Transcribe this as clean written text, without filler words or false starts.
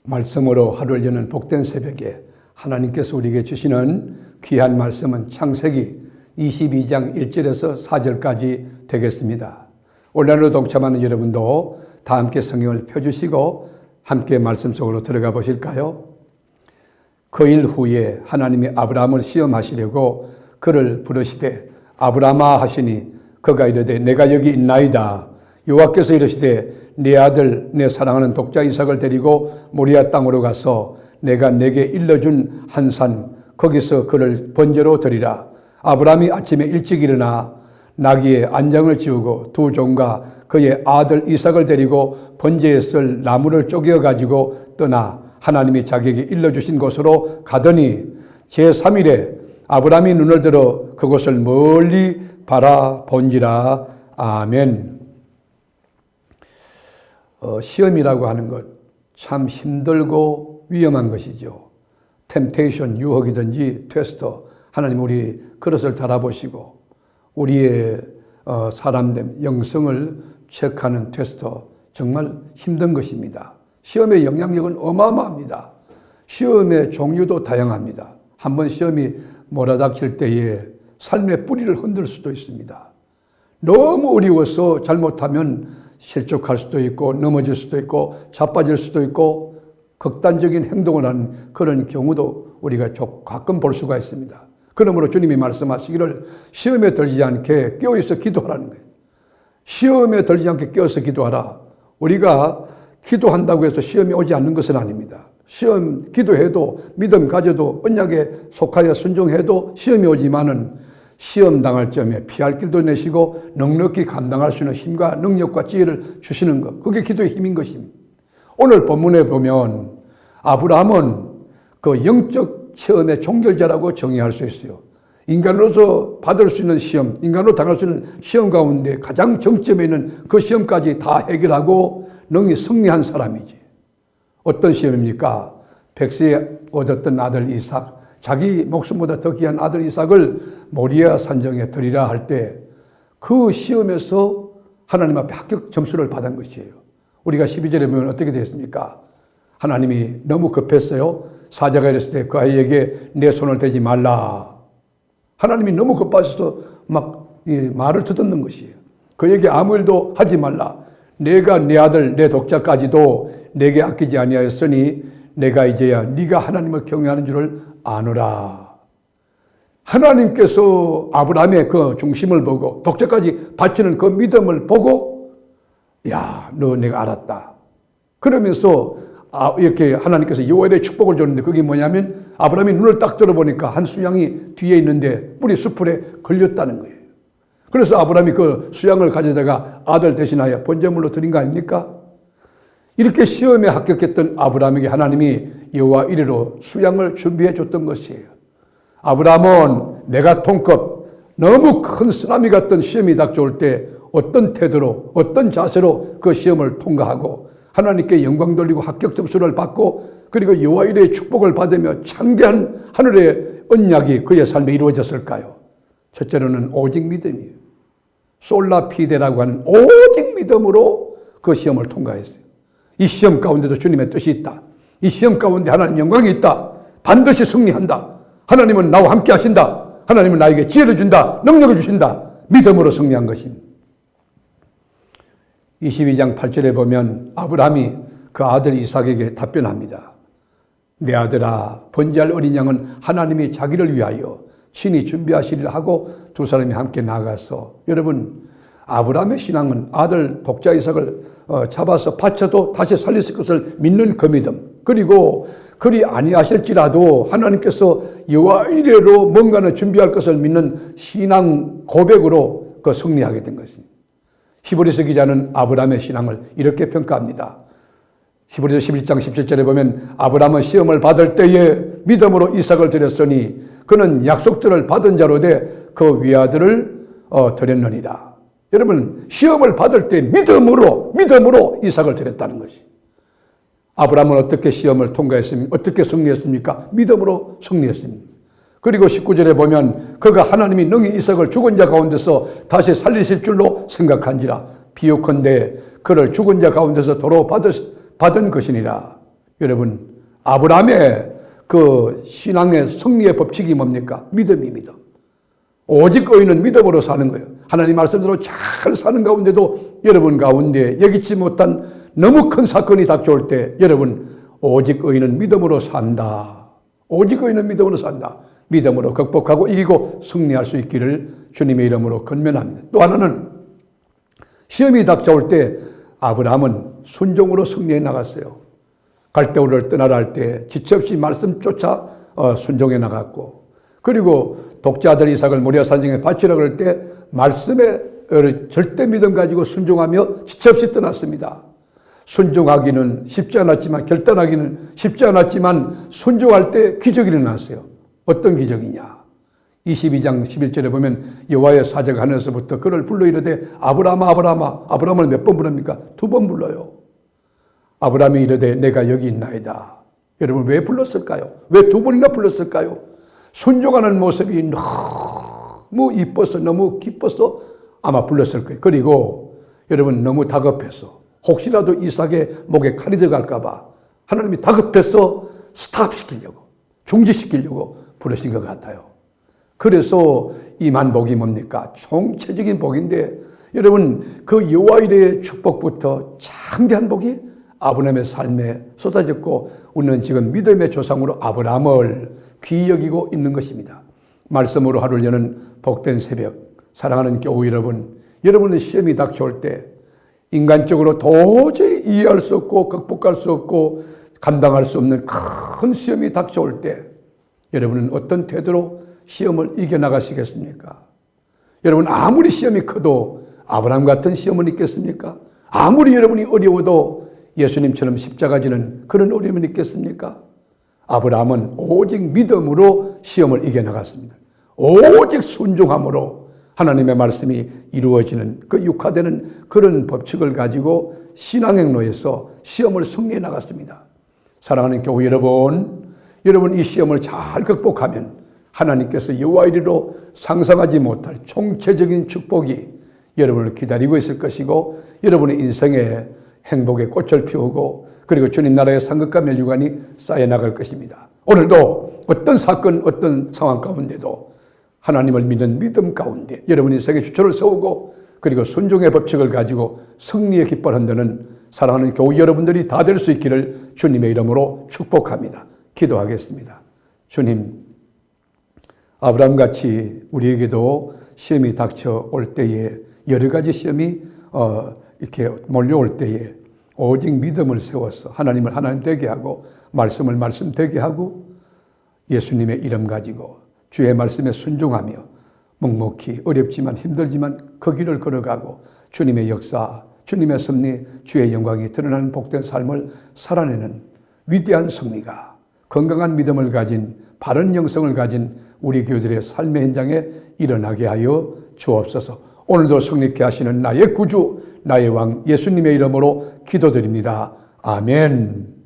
말씀으로 하루를 여는 복된 새벽에 하나님께서 우리에게 주시는 귀한 말씀은 창세기 22장 1절에서 4절까지 되겠습니다. 온라인으로 동참하는 여러분도 다 함께 성경을 펴주시고 함께 말씀 속으로 들어가 보실까요? 그 일 후에 하나님이 아브라함을 시험하시려고 그를 부르시되 아브라함아 하시니 그가 이르되 내가 여기 있나이다. 여호와께서 이르시되 내 아들 내 사랑하는 독자 이삭을 데리고 모리아 땅으로 가서 내가 내게 일러준 한 산 거기서 그를 번제로 드리라. 아브라함이 아침에 일찍 일어나 나귀의 안장을 지우고 두 종과 그의 아들 이삭을 데리고 번제에 쓸 나무를 쪼개어 가지고 떠나 하나님이 자기에게 일러주신 곳으로 가더니 제3일에 아브라함이 눈을 들어 그곳을 멀리 바라본지라. 아멘. 시험이라고 하는 것 참 힘들고 위험한 것이죠. 템테이션, 유혹이든지 테스터, 하나님 우리 그릇을 달아보시고 우리의 사람됨, 영성을 체크하는 테스터, 정말 힘든 것입니다. 시험의 영향력은 어마어마합니다. 시험의 종류도 다양합니다. 한번 시험이 몰아닥칠 때에 삶의 뿌리를 흔들 수도 있습니다. 너무 어려워서 잘못하면 실족할 수도 있고 넘어질 수도 있고 자빠질 수도 있고 극단적인 행동을 하는 그런 경우도 우리가 가끔 볼 수가 있습니다. 그러므로 주님이 말씀하시기를 시험에 들지 않게 깨어있어 기도하라는 거예요. 시험에 들지 않게 깨어서 기도하라. 우리가 기도한다고 해서 시험이 오지 않는 것은 아닙니다. 시험 기도해도 믿음 가져도 언약에 속하여 순종해도 시험이 오지만은 시험 당할 점에 피할 길도 내시고 넉넉히 감당할 수 있는 힘과 능력과 지혜를 주시는 것, 그게 기도의 힘인 것입니다. 오늘 본문에 보면 아브라함은 그 영적 체험의 종결자라고 정의할 수 있어요. 인간으로서 받을 수 있는 시험, 인간으로 당할 수 있는 시험 가운데 가장 정점에 있는 그 시험까지 다 해결하고 능히 승리한 사람이지. 어떤 시험입니까? 백세에 얻었던 아들 이삭, 자기 목숨보다 더 귀한 아들 이삭을 모리아 산정에 드리라 할 때 그 시험에서 하나님 앞에 합격 점수를 받은 것이에요. 우리가 12절에 보면 어떻게 되었습니까? 하나님이 너무 급했어요. 사자가 이랬을 때 그 아이에게 내 손을 대지 말라. 하나님이 너무 급하셔서 막 말을 더듬는 것이에요. 그에게 아무 일도 하지 말라. 내가 내 아들 내 독자까지도 내게 아끼지 아니하였으니 내가 이제야 네가 하나님을 경외하는 줄을 아노라. 하나님께서 아브라함의 그 중심을 보고 독자까지 바치는 그 믿음을 보고 야, 너 내가 알았다. 그러면서 이렇게 하나님께서 여호와의 축복을 줬는데 그게 뭐냐면 아브라함이 눈을 딱 들어보니까 한 수양이 뒤에 있는데 뿌리 수풀에 걸렸다는 거예요. 그래서 아브라함이 그 수양을 가져다가 아들 대신하여 번제물로 드린 거 아닙니까? 이렇게 시험에 합격했던 아브라함에게 하나님이 여호와 이래로 수양을 준비해 줬던 것이에요. 아브라함은 내가 통급 너무 큰 쓰나미 같던 시험이 닥쳐올 때 어떤 태도로 어떤 자세로 그 시험을 통과하고 하나님께 영광 돌리고 합격 점수를 받고 그리고 여호와 이래의 축복을 받으며 창대한 하늘의 언약이 그의 삶에 이루어졌을까요? 첫째로는 오직 믿음이에요. 솔라 피데라고 하는 오직 믿음으로 그 시험을 통과했어요. 이 시험 가운데도 주님의 뜻이 있다. 이 시험 가운데 하나님 영광이 있다. 반드시 승리한다. 하나님은 나와 함께 하신다. 하나님은 나에게 지혜를 준다. 능력을 주신다. 믿음으로 승리한 것입니다. 22장 8절에 보면 아브라함이 그 아들 이삭에게 답변합니다. 내 아들아, 번제할 어린 양은 하나님이 자기를 위하여 친히 준비하시리라 하고 두 사람이 함께 나가서, 여러분 아브라함의 신앙은 아들 독자 이삭을 잡아서 바쳐도 다시 살렸을 것을 믿는 그 믿음, 그리고 그리 아니하실지라도 하나님께서 여호와 이래로 뭔가는 준비할 것을 믿는 신앙 고백으로 그 승리하게 된 것입니다. 히브리서 기자는 아브라함의 신앙을 이렇게 평가합니다. 히브리서 11장 17절에 보면 아브라함은 시험을 받을 때에 믿음으로 이삭을 드렸으니 그는 약속들을 받은 자로 돼 그 위아들을 드렸느니라. 여러분 시험을 받을 때 믿음으로 이삭을 드렸다는 것이. 아브라함은 어떻게 시험을 통과했습니까? 어떻게 승리했습니까? 믿음으로 승리했습니다. 그리고 19절에 보면 그가 하나님이 능히 이삭을 죽은 자 가운데서 다시 살리실 줄로 생각한지라 비유컨대 그를 죽은 자 가운데서 도로 받은 것이니라. 여러분, 아브라함의 그 신앙의 승리의 법칙이 뭡니까? 믿음입니다. 오직 의인은 믿음으로 사는 거예요. 하나님 말씀대로 잘 사는 가운데도 여러분 가운데 예기치 못한 너무 큰 사건이 닥쳐올 때 여러분, 오직 의인은 믿음으로 산다. 오직 의인은 믿음으로 산다. 믿음으로 극복하고 이기고 승리할 수 있기를 주님의 이름으로 권면합니다. 또 하나는 시험이 닥쳐올 때 아브라함은 순종으로 승리해 나갔어요. 갈대우를 떠나라 할 때 지체 없이 말씀 쫓아 순종해 나갔고, 그리고 독자들 이삭을 모리아 산정에 바치라 그럴 때 말씀에 절대 믿음 가지고 순종하며 지체 없이 떠났습니다. 순종하기는 쉽지 않았지만, 결단하기는 쉽지 않았지만 순종할 때 기적이 일어났어요. 어떤 기적이냐? 22장 11절에 보면 여호와의 사자가 하늘에서부터 그를 불러 이르되 아브라함아 아브라함아. 아브라함을 몇 번 부릅니까? 2번 불러요. 아브라함이 이르되 내가 여기 있나이다. 여러분, 왜 불렀을까요? 왜 2번이나 불렀을까요? 순종하는 모습이 너무 이뻐서, 너무 기뻐서 아마 불렀을 거예요. 그리고 여러분, 너무 다급해서, 혹시라도 이삭의 목에 칼이 들어갈까 봐 하나님이 다급해서 스탑시키려고, 중지시키려고 부르신 것 같아요. 그래서 임한 복이 뭡니까? 총체적인 복인데, 여러분, 그 여호와 이레의 축복부터 참대한 복이 아브라함의 삶에 쏟아졌고, 우리는 지금 믿음의 조상으로 아브라함을 귀히 여기고 있는 것입니다. 말씀으로 하루를 여는 복된 새벽, 사랑하는 교우 여러분, 여러분의 시험이 닥쳐올 때 인간적으로 도저히 이해할 수 없고 극복할 수 없고 감당할 수 없는 큰 시험이 닥쳐올 때 여러분은 어떤 태도로 시험을 이겨나가시겠습니까? 여러분, 아무리 시험이 커도 아브라함 같은 시험은 있겠습니까? 아무리 여러분이 어려워도 예수님처럼 십자가 지는 그런 어려움은 있겠습니까? 아브라함은 오직 믿음으로 시험을 이겨나갔습니다. 오직 순종함으로 하나님의 말씀이 이루어지는 그 육화되는 그런 법칙을 가지고 신앙행로에서 시험을 승리해 나갔습니다. 사랑하는 교우 여러분, 여러분 이 시험을 잘 극복하면 하나님께서 여호와 이리로 상상하지 못할 총체적인 축복이 여러분을 기다리고 있을 것이고, 여러분의 인생에 행복의 꽃을 피우고, 그리고 주님 나라의 상급과 멸류관이 쌓여 나갈 것입니다. 오늘도 어떤 사건, 어떤 상황 가운데도 하나님을 믿는 믿음 가운데 여러분 인생의 주초를 세우고, 그리고 순종의 법칙을 가지고 승리의 깃발 흔드는 사랑하는 교우 여러분들이 다 될 수 있기를 주님의 이름으로 축복합니다. 기도하겠습니다. 주님, 아브라함같이 우리에게도 시험이 닥쳐올 때에, 여러 가지 시험이 이렇게 몰려올 때에 오직 믿음을 세워서 하나님을 하나님 되게 하고, 말씀을 말씀 되게 하고, 예수님의 이름 가지고 주의 말씀에 순종하며 묵묵히 어렵지만 힘들지만 그 길을 걸어가고 주님의 역사, 주님의 섭리, 주의 영광이 드러나는 복된 삶을 살아내는 위대한 승리가, 건강한 믿음을 가진 바른 영성을 가진 우리 교우들의 삶의 현장에 일어나게 하여 주옵소서. 오늘도 승리케 하시는 나의 구주, 나의 왕 예수님의 이름으로 기도드립니다. 아멘.